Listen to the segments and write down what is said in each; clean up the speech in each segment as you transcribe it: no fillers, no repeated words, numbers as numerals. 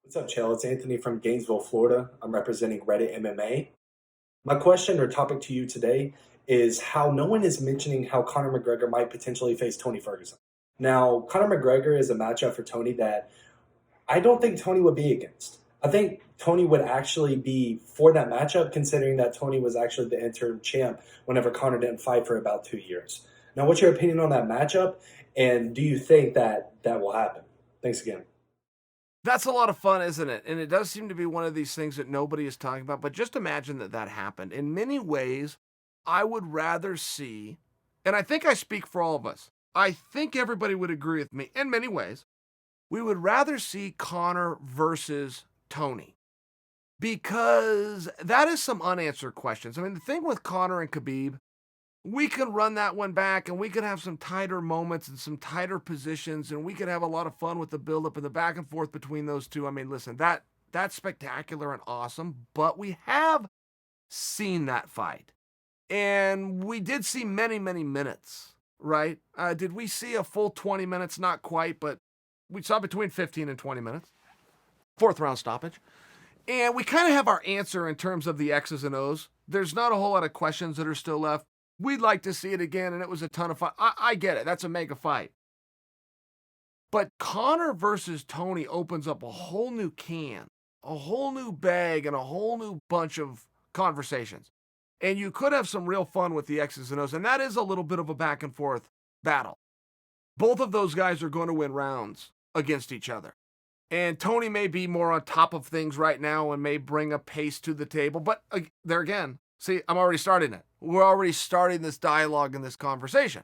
What's up, Chael? It's Anthony from Gainesville, Florida. I'm representing Reddit MMA. My question or topic to you today is how no one is mentioning how Conor McGregor might potentially face Tony Ferguson. Now, Conor McGregor is a matchup for Tony that I don't think Tony would be against. I think Tony would actually be for that matchup, considering that Tony was actually the interim champ whenever Conor didn't fight for about 2 years. Now, what's your opinion on that matchup, and do you think that that will happen? Thanks again. That's a lot of fun, isn't it? And it does seem to be one of these things that nobody is talking about, but just imagine that that happened. In many ways, I would rather see, and I think I speak for all of us, I think everybody would agree with me in many ways, we would rather see Connor versus Tony because that is some unanswered questions. I mean, the thing with Connor and Khabib, we can run that one back and we could have some tighter moments and some tighter positions and we could have a lot of fun with the buildup and the back and forth between those two. I mean, listen, that's spectacular and awesome, but we have seen that fight. And we did see many, many minutes, right? Did we see a full 20 minutes? Not quite, but we saw between 15 and 20 minutes. Fourth round stoppage. And we kind of have our answer in terms of the X's and O's. There's not a whole lot of questions that are still left. We'd like to see it again, and it was a ton of fun. I get it. That's a mega fight. But Connor versus Tony opens up a whole new can, a whole new bag, and a whole new bunch of conversations. And you could have some real fun with the X's and O's, and that is a little bit of a back and forth battle. Both of those guys are going to win rounds against each other. And Tony may be more on top of things right now and may bring a pace to the table. But there again, see, I'm already starting it. We're already starting this dialogue and this conversation.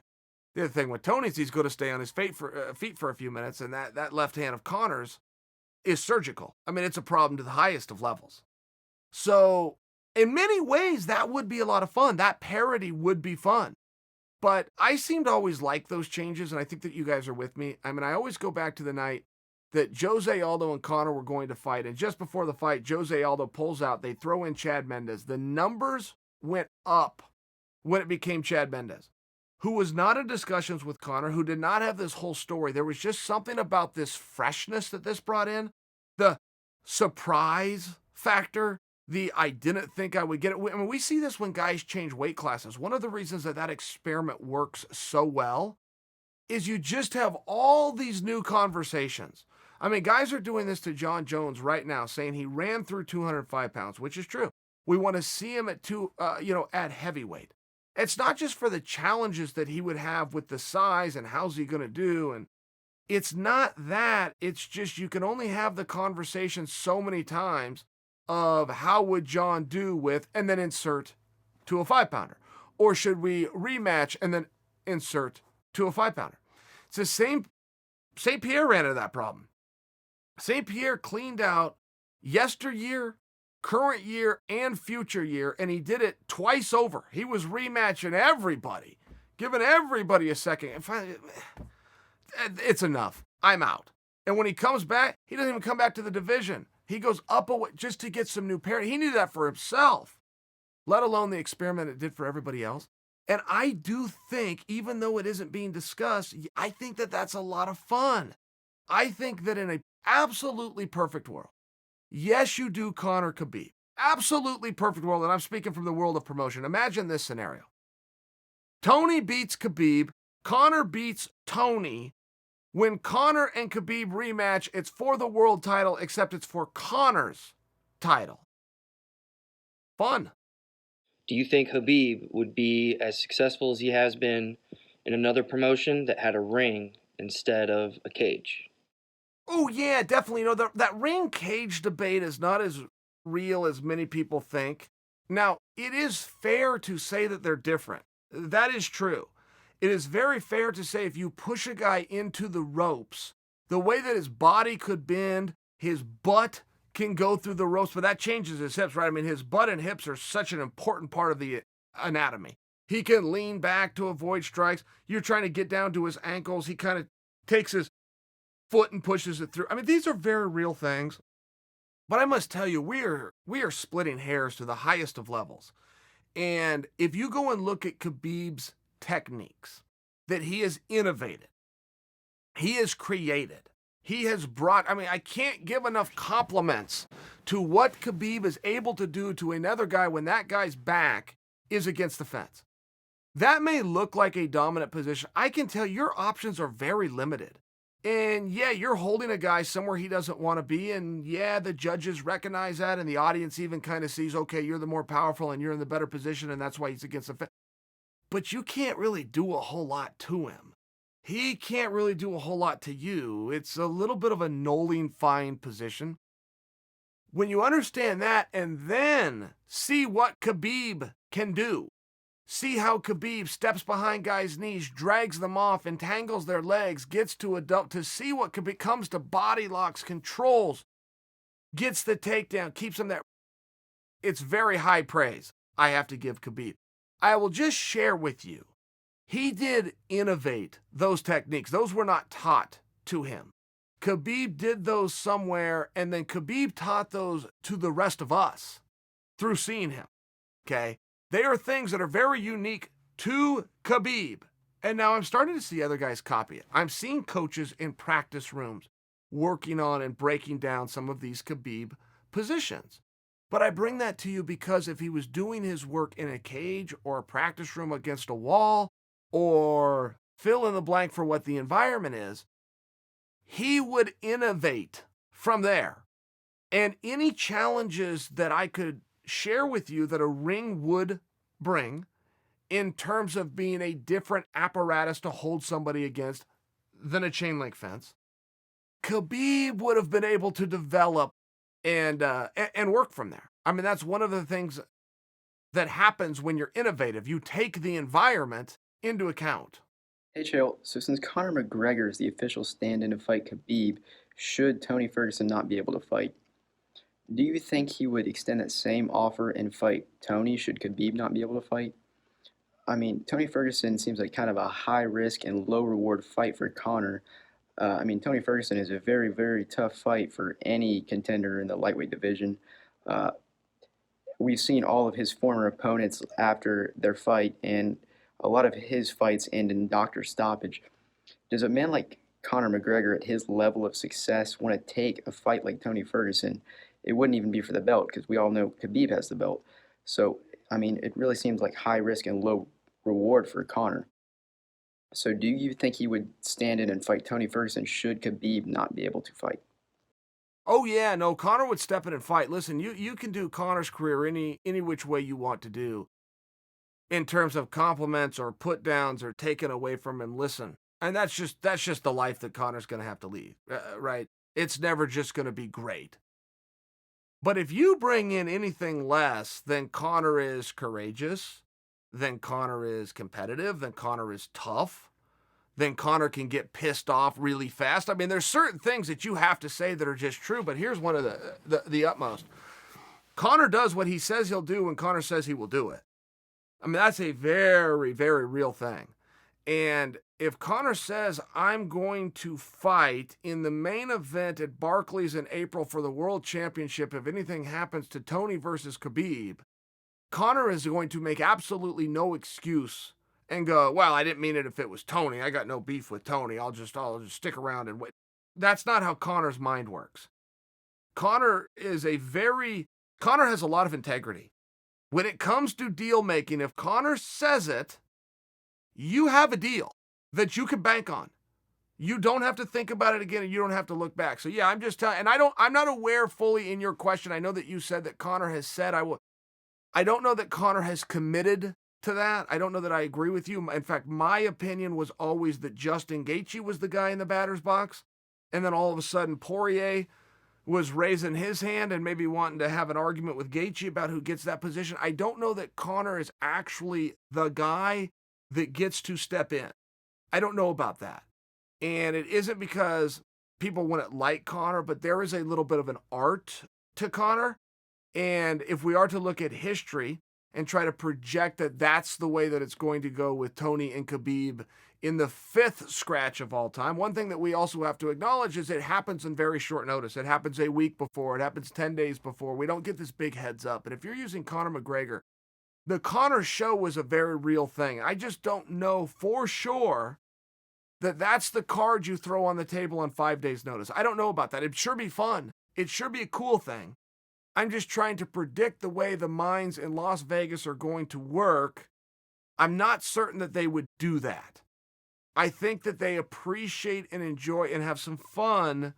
The other thing with Tony is he's going to stay on his feet for a few minutes, and that left hand of Connor's is surgical. I mean, it's a problem to the highest of levels. So in many ways, that would be a lot of fun. That parody would be fun. But I seem to always like those changes, and I think that you guys are with me. I mean, I always go back to the night that Jose Aldo and Conor were going to fight, and just before the fight, Jose Aldo pulls out. They throw in Chad Mendes. The numbers went up when it became Chad Mendes, who was not in discussions with Conor, who did not have this whole story. There was just something about this freshness that this brought in, the surprise factor, the I didn't think I would get it. I mean, we see this when guys change weight classes. One of the reasons that experiment works so well is you just have all these new conversations. I mean, guys are doing this to John Jones right now, saying he ran through 205 pounds, which is true. We want to see him at heavyweight. It's not just for the challenges that he would have with the size and how's he going to do. And it's not that. It's just you can only have the conversation so many times of how would John do with, and then insert to a 5-pounder. Or should we rematch and then insert to a 5-pounder? It's the same. St. Pierre ran into that problem. St. Pierre cleaned out yesteryear, current year, and future year, and he did it twice over. He was rematching everybody, giving everybody a second. And finally, it's enough. I'm out. And when he comes back, he doesn't even come back to the division. He goes up away just to get some new parity. He needed that for himself, let alone the experiment it did for everybody else. And I do think, even though it isn't being discussed, I think that that's a lot of fun. I think that in an absolutely perfect world, yes, you do Conor Khabib. Absolutely perfect world, and I'm speaking from the world of promotion. Imagine this scenario. Tony beats Khabib. Conor beats Tony. When Conor and Khabib rematch, it's for the world title, except it's for Conor's title. Fun. Do you think Khabib would be as successful as he has been in another promotion that had a ring instead of a cage? Oh, yeah, definitely. That ring cage debate is not as real as many people think. Now, it is fair to say that they're different. That is true. It is very fair to say if you push a guy into the ropes, the way that his body could bend, his butt can go through the ropes, but that changes his hips, right? I mean, his butt and hips are such an important part of the anatomy. He can lean back to avoid strikes. You're trying to get down to his ankles. He kind of takes his foot and pushes it through. I mean, these are very real things. But I must tell you, we are splitting hairs to the highest of levels. And if you go and look at Khabib's techniques that he has innovated, he has created, He has brought, I mean, I can't give enough compliments to what Khabib is able to do to another guy when that guy's back is against the fence. That may look like a dominant position. I can tell your options are very limited. And yeah, you're holding a guy somewhere he doesn't want to be. And yeah, the judges recognize that. And the audience even kind of sees, okay, you're the more powerful and you're in the better position. And that's why he's against the fence. But you can't really do a whole lot to him. He can't really do a whole lot to you. It's a little bit of a nulling fine position. When you understand that and then see what Khabib can do, see how Khabib steps behind guys' knees, drags them off, entangles their legs, gets to to see what Khabib comes to body locks, controls, gets the takedown, keeps him there. It's very high praise I have to give Khabib. I will just share with you, he did innovate those techniques. Those were not taught to him. Khabib did those somewhere, and then Khabib taught those to the rest of us through seeing him, okay? They are things that are very unique to Khabib. And now I'm starting to see other guys copy it. I'm seeing coaches in practice rooms working on and breaking down some of these Khabib positions. But I bring that to you because if he was doing his work in a cage or a practice room against a wall or fill in the blank for what the environment is, he would innovate from there. And any challenges that I could share with you that a ring would bring in terms of being a different apparatus to hold somebody against than a chain link fence, Khabib would have been able to develop and work from there. I mean, that's one of the things that happens when you're innovative. You take the environment into account. Hey Chael, so since Conor McGregor is the official stand-in to fight Khabib, should Tony Ferguson not be able to fight? Do you think he would extend that same offer and fight Tony should Khabib not be able to fight? I mean, Tony Ferguson seems like kind of a high-risk and low-reward fight for Conor. Tony Ferguson is a very, very tough fight for any contender in the lightweight division. We've seen all of his former opponents after their fight, and a lot of his fights end in doctor stoppage. Does a man like Conor McGregor at his level of success want to take a fight like Tony Ferguson? It wouldn't even be for the belt because we all know Khabib has the belt. So, it really seems like high risk and low reward for Conor. So do you think he would stand in and fight Tony Ferguson should Khabib not be able to fight? Oh yeah, no, Conor would step in and fight. Listen, you can do Conor's career any which way you want to do in terms of compliments or put downs or taken away from him. Listen, and that's just the life that Conor's going to have to lead, right? It's never just going to be great. But if you bring in anything less than Conor is courageous, then Conor is competitive, then Conor is tough, then Conor can get pissed off really fast. I mean, there's certain things that you have to say that are just true, but here's one of the utmost. Conor does what he says he'll do when Conor says he will do it. I mean, that's a very, very real thing. And if Conor says, I'm going to fight in the main event at Barclays in April for the World Championship, if anything happens to Tony versus Khabib, Conor is going to make absolutely no excuse and go, well, I didn't mean it if it was Tony. I got no beef with Tony. I'll just stick around and wait. That's not how Conor's mind works. Conor has a lot of integrity. When it comes to deal making, if Conor says it, you have a deal that you can bank on. You don't have to think about it again, and you don't have to look back. So yeah, I'm just telling, and I'm not aware fully in your question. I know that you said that Conor has said I will. I don't know that Conor has committed to that. I don't know that I agree with you. In fact, my opinion was always that Justin Gaethje was the guy in the batter's box, and then all of a sudden Poirier was raising his hand and maybe wanting to have an argument with Gaethje about who gets that position. I don't know that Conor is actually the guy that gets to step in. I don't know about that. And it isn't because people wouldn't like Conor, but there is a little bit of an art to Conor. And if we are to look at history and try to project that that's the way that it's going to go with Tony and Khabib in the 5th scratch of all time, one thing that we also have to acknowledge is it happens in very short notice. It happens a week before. It happens 10 days before. We don't get this big heads up. And if you're using Conor McGregor, the Conor show was a very real thing. I just don't know for sure that that's the card you throw on the table on 5 days' notice. I don't know about that. It'd sure be fun. It sure be a cool thing. I'm just trying to predict the way the minds in Las Vegas are going to work. I'm not certain that they would do that. I think that they appreciate and enjoy and have some fun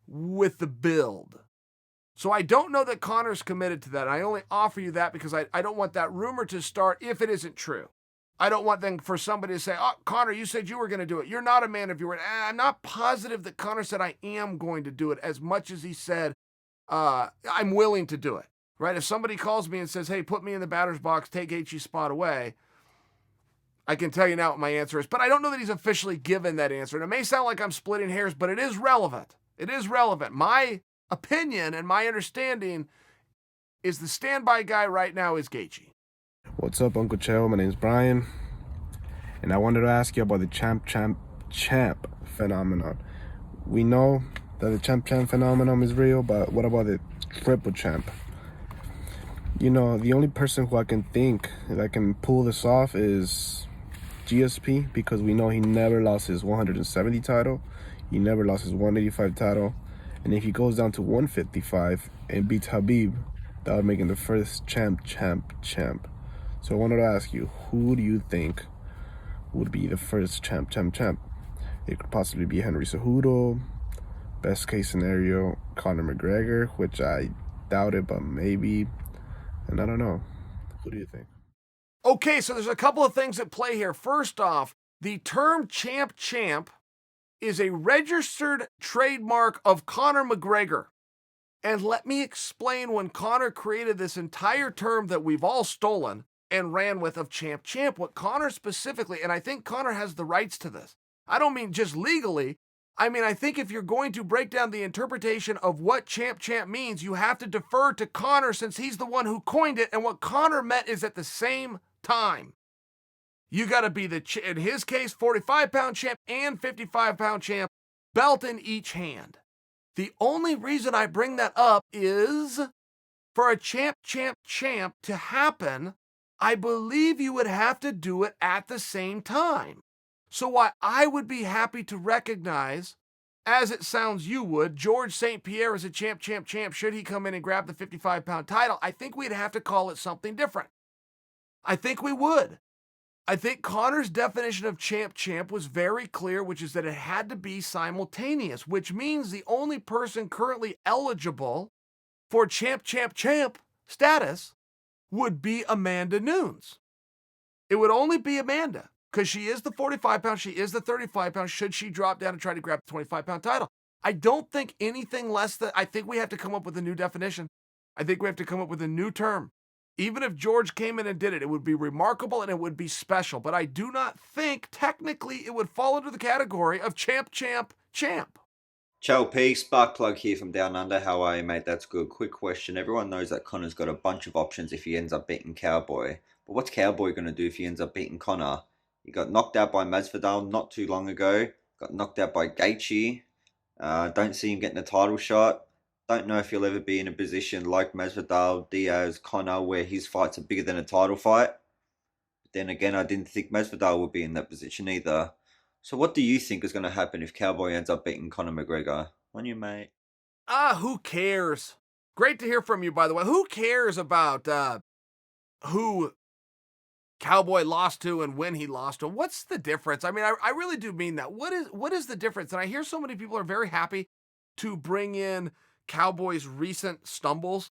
with the build. So I don't know that Conor's committed to that. I only offer you that because I don't want that rumor to start if it isn't true. I don't want them for somebody to say, oh, Conor, you said you were going to do it. You're not a man of your word. I'm not positive that Conor said I am going to do it as much as he said I'm willing to do it. Right? If somebody calls me and says, hey, put me in the batter's box, take Gaethje's spot away, I can tell you now what my answer is. But I don't know that he's officially given that answer. And it may sound like I'm splitting hairs, but it is relevant. It is relevant. My opinion and my understanding is the standby guy right now is Gaethje. What's up, Uncle Chael? My name's Brian, and I wanted to ask you about the champ phenomenon. We know that the champ phenomenon is real, but what about the triple champ? You know, the only person who I can think that can pull this off is GSP, because we know he never lost his 170 title, he never lost his 185 title, and if he goes down to 155 and beats Khabib, that would make him the first champ. So I wanted to ask you, who do you think would be the first champ? It could possibly be Henry Cejudo, best case scenario, Conor McGregor, which I doubt it, but maybe, and I don't know. Who do you think? Okay, so there's a couple of things at play here. First off, the term champ is a registered trademark of Conor McGregor. And let me explain when Conor created this entire term that we've all stolen and ran with of champ, what Conor specifically, and I think Conor has the rights to this. I don't mean just legally. I mean, I think if you're going to break down the interpretation of what champ means, you have to defer to Conor since he's the one who coined it. And what Conor meant is at the same time, you got to be in his case, 45-pound champ and 55-pound champ, belt in each hand. The only reason I bring that up is for a champ to happen, I believe you would have to do it at the same time. So while I would be happy to recognize, as it sounds you would, George St. Pierre as a champ, should he come in and grab the 55-pound title, I think we'd have to call it something different. I think we would. I think Conor's definition of champ was very clear, which is that it had to be simultaneous, which means the only person currently eligible for champ status would be Amanda Nunes. It would only be Amanda, because she is the 45-pound, she is the 35-pound, should she drop down and try to grab the 25-pound title. I don't think anything less than, I think we have to come up with a new definition. I think we have to come up with a new term. Even if George came in and did it, it would be remarkable and it would be special. But I do not think technically it would fall into the category of champ. Chael P, spark plug here from Down Under. How are you, mate? That's good. Quick question. Everyone knows that Conor's got a bunch of options if he ends up beating Cowboy. But what's Cowboy going to do if he ends up beating Conor? He got knocked out by Masvidal not too long ago. Got knocked out by Gaethje. Don't see him getting a title shot. Don't know if he'll ever be in a position like Masvidal, Diaz, Conor, where his fights are bigger than a title fight. But then again, I didn't think Masvidal would be in that position either. So what do you think is going to happen if Cowboy ends up beating Conor McGregor? On you, mate. Who cares? Great to hear from you, by the way. Who cares about who Cowboy lost to and when he lost to? What's the difference? I mean, I really do mean that. What is the difference? And I hear so many people are very happy to bring in Cowboy's recent stumbles.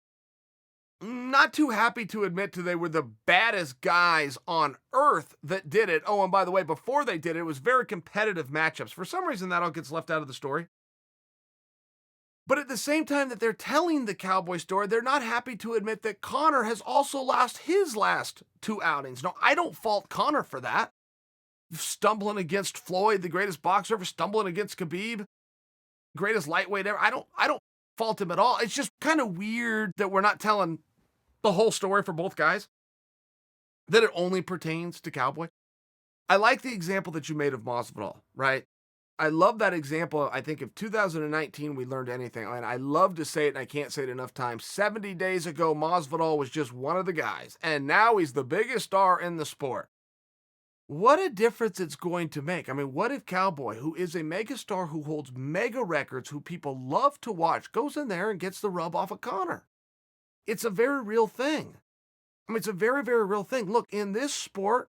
Not too happy to admit they were the baddest guys on earth that did it. Oh, and by the way, before they did it, it was very competitive matchups. For some reason, that all gets left out of the story. But at the same time that they're telling the Cowboy story, they're not happy to admit that Conor has also lost his last 2 outings. No, I don't fault Conor for that. Stumbling against Floyd, the greatest boxer ever, stumbling against Khabib, greatest lightweight ever. I don't fault him at all. It's just kind of weird that we're not telling the whole story for both guys, that it only pertains to Cowboy. I like the example that you made of Masvidal, right? I love that example. I think if 2019 we learned anything, and I love to say it and I can't say it enough times, 70 days ago Masvidal was just one of the guys, and now he's the biggest star in the sport. What a difference it's going to make. I mean, what if Cowboy, who is a megastar who holds mega records, who people love to watch, goes in there and gets the rub off of Conor? It's a very real thing. I mean, it's a very, very real thing. Look, in this sport,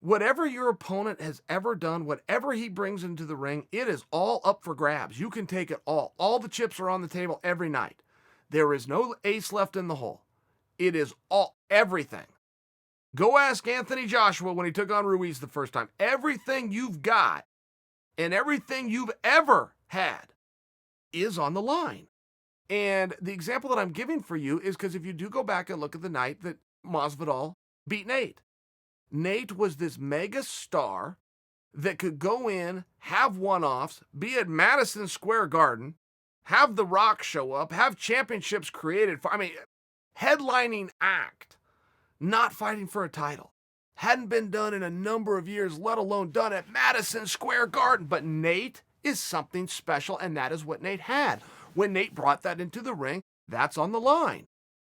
whatever your opponent has ever done, whatever he brings into the ring, it is all up for grabs. You can take it all. All the chips are on the table every night. There is no ace left in the hole. It is all, everything. Go ask Anthony Joshua when he took on Ruiz the first time. Everything you've got and everything you've ever had is on the line. And the example that I'm giving for you is because if you do go back and look at the night that Masvidal beat Nate, Nate was this mega star that could go in, have one-offs, be at Madison Square Garden, have The Rock show up, have championships created for, headlining act, not fighting for a title. Hadn't been done in a number of years, let alone done at Madison Square Garden. But Nate is something special, and that is what Nate had. When Nate brought that into the ring, that's on the line.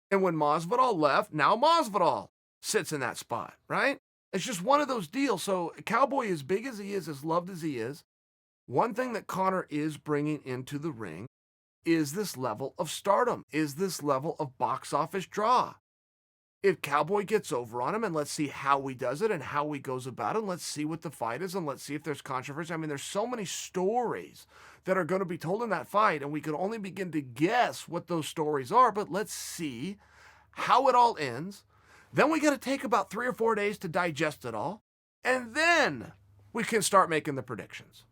And when Masvidal left, now Masvidal sits in that spot, right? It's just one of those deals. So Cowboy, as big as he is, as loved as he is, one thing that Conor is bringing into the ring is this level of stardom, is this level of box office draw. If Cowboy gets over on him, and let's see how he does it and how he goes about it, and let's see what the fight is, and let's see if there's controversy. I mean, there's so many stories that are going to be told in that fight, and we can only begin to guess what those stories are, but let's see how it all ends. Then we got to take about 3 or 4 days to digest it all, and then we can start making the predictions.